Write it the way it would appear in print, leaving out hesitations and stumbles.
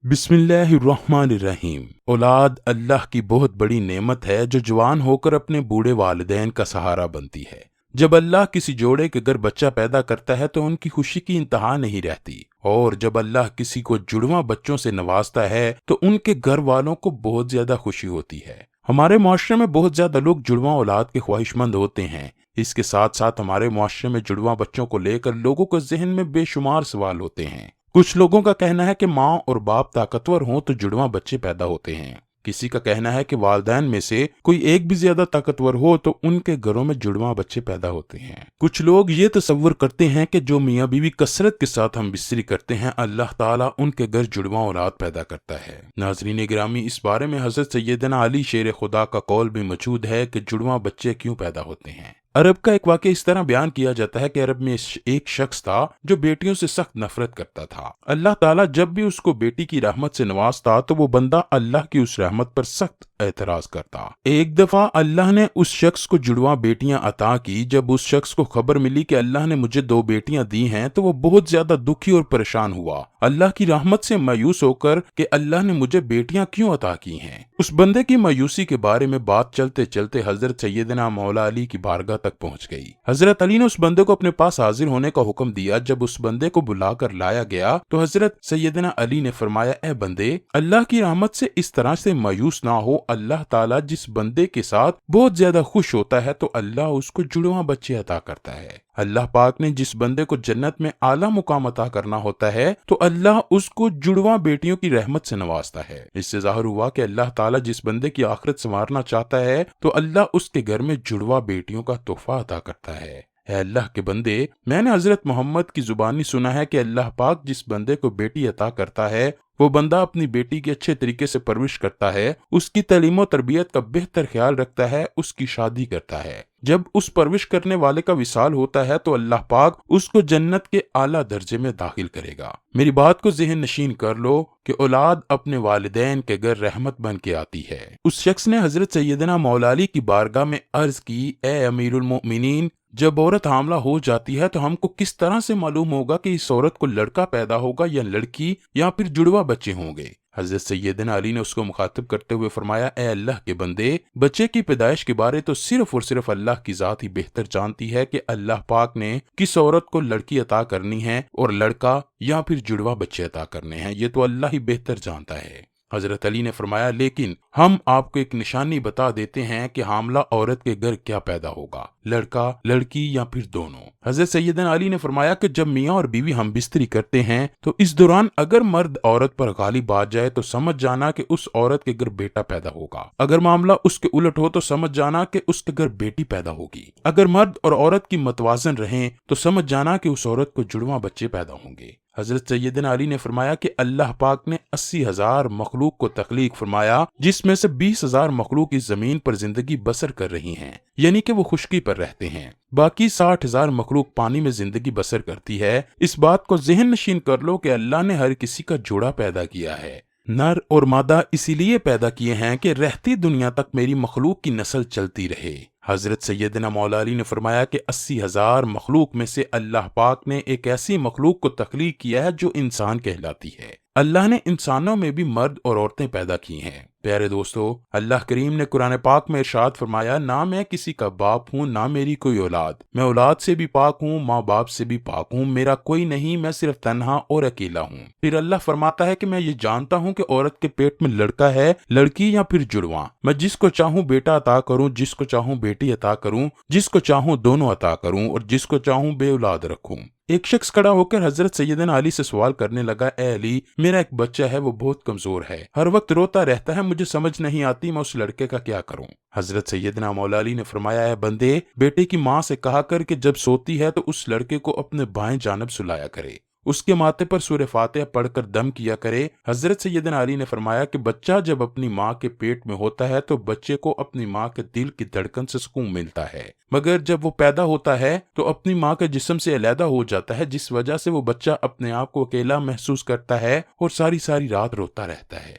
بسم اللہ الرحمن الرحیم۔ اولاد اللہ کی بہت بڑی نعمت ہے جو جوان ہو کر اپنے بوڑھے والدین کا سہارا بنتی ہے۔ جب اللہ کسی جوڑے کے گھر بچہ پیدا کرتا ہے تو ان کی خوشی کی انتہا نہیں رہتی، اور جب اللہ کسی کو جڑواں بچوں سے نوازتا ہے تو ان کے گھر والوں کو بہت زیادہ خوشی ہوتی ہے۔ ہمارے معاشرے میں بہت زیادہ لوگ جڑواں اولاد کے خواہش مند ہوتے ہیں۔ اس کے ساتھ ساتھ ہمارے معاشرے میں جڑواں بچوں کو لے کر لوگوں کے ذہن میں بے شمار سوال ہوتے ہیں۔ کچھ لوگوں کا کہنا ہے کہ ماں اور باپ طاقتور ہوں تو جڑواں بچے پیدا ہوتے ہیں۔ کسی کا کہنا ہے کہ والدین میں سے کوئی ایک بھی زیادہ طاقتور ہو تو ان کے گھروں میں جڑواں بچے پیدا ہوتے ہیں۔ کچھ لوگ یہ تصور کرتے ہیں کہ جو میاں بیوی کثرت کے ساتھ ہم بستری کرتے ہیں، اللہ تعالیٰ ان کے گھر جڑواں اولاد پیدا کرتا ہے۔ ناظرین گرامی، اس بارے میں حضرت سیدنا علی شیر خدا کا قول بھی موجود ہے کہ جڑواں بچے کیوں پیدا ہوتے ہیں۔ عرب کا ایک واقعہ اس طرح بیان کیا جاتا ہے کہ عرب میں ایک شخص تھا جو بیٹیوں سے سخت نفرت کرتا تھا۔ اللہ تعالیٰ جب بھی اس کو بیٹی کی رحمت سے نوازتا تو وہ بندہ اللہ کی اس رحمت پر سخت اعتراض کرتا۔ ایک دفعہ اللہ نے اس شخص کو جڑواں بیٹیاں عطا کی۔ جب اس شخص کو خبر ملی کہ اللہ نے مجھے 2 بیٹیاں دی ہیں تو وہ بہت زیادہ دکھی اور پریشان ہوا، اللہ کی رحمت سے مایوس ہو کر کہ اللہ نے مجھے بیٹیاں کیوں عطا کی ہیں۔ اس بندے کی مایوسی کے بارے میں بات چلتے چلتے حضرت سیدنا مولا علی کی بارگاہ تک پہنچ گئی۔ حضرت علی نے اس بندے کو اپنے پاس حاضر ہونے کا حکم دیا۔ جب اس بندے کو بلا کر لایا گیا تو حضرت سیدنا علی نے فرمایا، اے بندے، اللہ کی رحمت سے اس طرح سے مایوس نہ ہو۔ اللہ تعالیٰ جس بندے کے ساتھ بہت زیادہ خوش ہوتا ہے تو اللہ اس کو جڑواں بچے عطا کرتا ہے۔ اللہ پاک نے جس بندے کو جنت میں اعلیٰ مقام عطا کرنا ہوتا ہے تو اللہ اس کو جڑواں بیٹیوں کی رحمت سے نوازتا ہے۔ اس سے ظاہر ہوا کہ اللہ تعالیٰ جس بندے کی آخرت سنوارنا چاہتا ہے تو اللہ اس کے گھر میں جڑواں بیٹیوں کا تحفہ عطا کرتا ہے۔ اے اللہ کے بندے، میں نے حضرت محمد کی زبانی سنا ہے کہ اللہ پاک جس بندے کو بیٹی عطا کرتا ہے وہ بندہ اپنی بیٹی کی اچھے طریقے سے پرورش کرتا ہے، اس کی تعلیم و تربیت کا بہتر خیال رکھتا ہے، اس کی شادی کرتا ہے۔ جب اس پرورش کرنے والے کا وصال ہوتا ہے تو اللہ پاک اس کو جنت کے اعلیٰ درجے میں داخل کرے گا۔ میری بات کو ذہن نشین کر لو کہ اولاد اپنے والدین کے گھر رحمت بن کے آتی ہے۔ اس شخص نے حضرت سیدنا مولا علی کی بارگاہ میں عرض کی، اے امیر المؤمنین، جب عورت حاملہ ہو جاتی ہے تو ہم کو کس طرح سے معلوم ہوگا کہ اس عورت کو لڑکا پیدا ہوگا یا لڑکی، یا پھر جڑواں بچے ہوں گے؟ حضرت سیدنا علی نے اس کو مخاطب کرتے ہوئے فرمایا، اے اللہ کے بندے، بچے کی پیدائش کے بارے تو صرف اور صرف اللہ کی ذات ہی بہتر جانتی ہے کہ اللہ پاک نے کس عورت کو لڑکی عطا کرنی ہے اور لڑکا یا پھر جڑواں بچے عطا کرنے ہیں، یہ تو اللہ ہی بہتر جانتا ہے۔ حضرت علی نے فرمایا، لیکن ہم آپ کو ایک نشانی بتا دیتے ہیں کہ حاملہ عورت کے گھر کیا پیدا ہوگا، لڑکا، لڑکی یا پھر دونوں۔ حضرت سیدنا علی نے فرمایا کہ جب میاں اور بیوی ہم بستری کرتے ہیں تو اس دوران اگر مرد عورت پر غالب آ جائے تو سمجھ جانا کہ اس عورت کے گھر بیٹا پیدا ہوگا، اگر معاملہ اس کے الٹ ہو تو سمجھ جانا کہ اس کے گھر بیٹی پیدا ہوگی۔ اگر مرد اور عورت کی متوازن رہیں تو سمجھ جانا کہ اس عورت کو جڑواں بچے پیدا ہوں گے۔ حضرت سیدنا علی نے فرمایا کہ اللہ پاک نے 80,000 مخلوق کو تخلیق فرمایا، جس میں سے 20,000 مخلوق اس زمین پر زندگی بسر کر رہی ہیں، یعنی کہ وہ خشکی پر رہتے ہیں۔ باقی 60,000 مخلوق پانی میں زندگی بسر کرتی ہے۔ اس بات کو ذہن نشین کر لو کہ اللہ نے ہر کسی کا جوڑا پیدا کیا ہے۔ نر اور مادہ اسی لیے پیدا کیے ہیں کہ رہتی دنیا تک میری مخلوق کی نسل چلتی رہے۔ حضرت سیدنا مولا علی نے فرمایا کہ 80,000 مخلوق میں سے اللہ پاک نے ایک ایسی مخلوق کو تخلیق کیا ہے جو انسان کہلاتی ہے۔ اللہ نے انسانوں میں بھی مرد اور عورتیں پیدا کی ہیں۔ پیارے دوستو، اللہ کریم نے قرآن پاک میں ارشاد فرمایا، نہ میں کسی کا باپ ہوں نہ میری کوئی اولاد، میں اولاد سے بھی پاک ہوں، ماں باپ سے بھی پاک ہوں، میرا کوئی نہیں، میں صرف تنہا اور اکیلا ہوں۔ پھر اللہ فرماتا ہے کہ میں یہ جانتا ہوں کہ عورت کے پیٹ میں لڑکا ہے، لڑکی یا پھر جڑواں، میں جس کو چاہوں بیٹا عطا کروں، جس کو چاہوں بیٹی عطا کروں، جس کو چاہوں دونوں عطا کروں، اور جس کو چاہوں بے اولاد رکھوں۔ ایک شخص کھڑا ہو کر حضرت سیدنا علی سے سوال کرنے لگا، اے علی، میرا ایک بچہ ہے، وہ بہت کمزور ہے، ہر وقت روتا رہتا ہے، مجھے سمجھ نہیں آتی میں اس لڑکے کا کیا کروں؟ حضرت سیدنا مولا علی نے فرمایا، اے بندے، بیٹے کی ماں سے کہا کر کہ جب سوتی ہے تو اس لڑکے کو اپنے بائیں جانب سلایا کرے، اس کے ماتھے پر سورہ فاتحہ پڑھ کر دم کیا کرے۔ حضرت سیدنا علی نے فرمایا کہ بچہ جب اپنی ماں کے پیٹ میں ہوتا ہے تو بچے کو اپنی ماں کے دل کی دھڑکن سے سکون ملتا ہے، مگر جب وہ پیدا ہوتا ہے تو اپنی ماں کے جسم سے علیحدہ ہو جاتا ہے، جس وجہ سے وہ بچہ اپنے آپ کو اکیلا محسوس کرتا ہے اور ساری ساری رات روتا رہتا ہے۔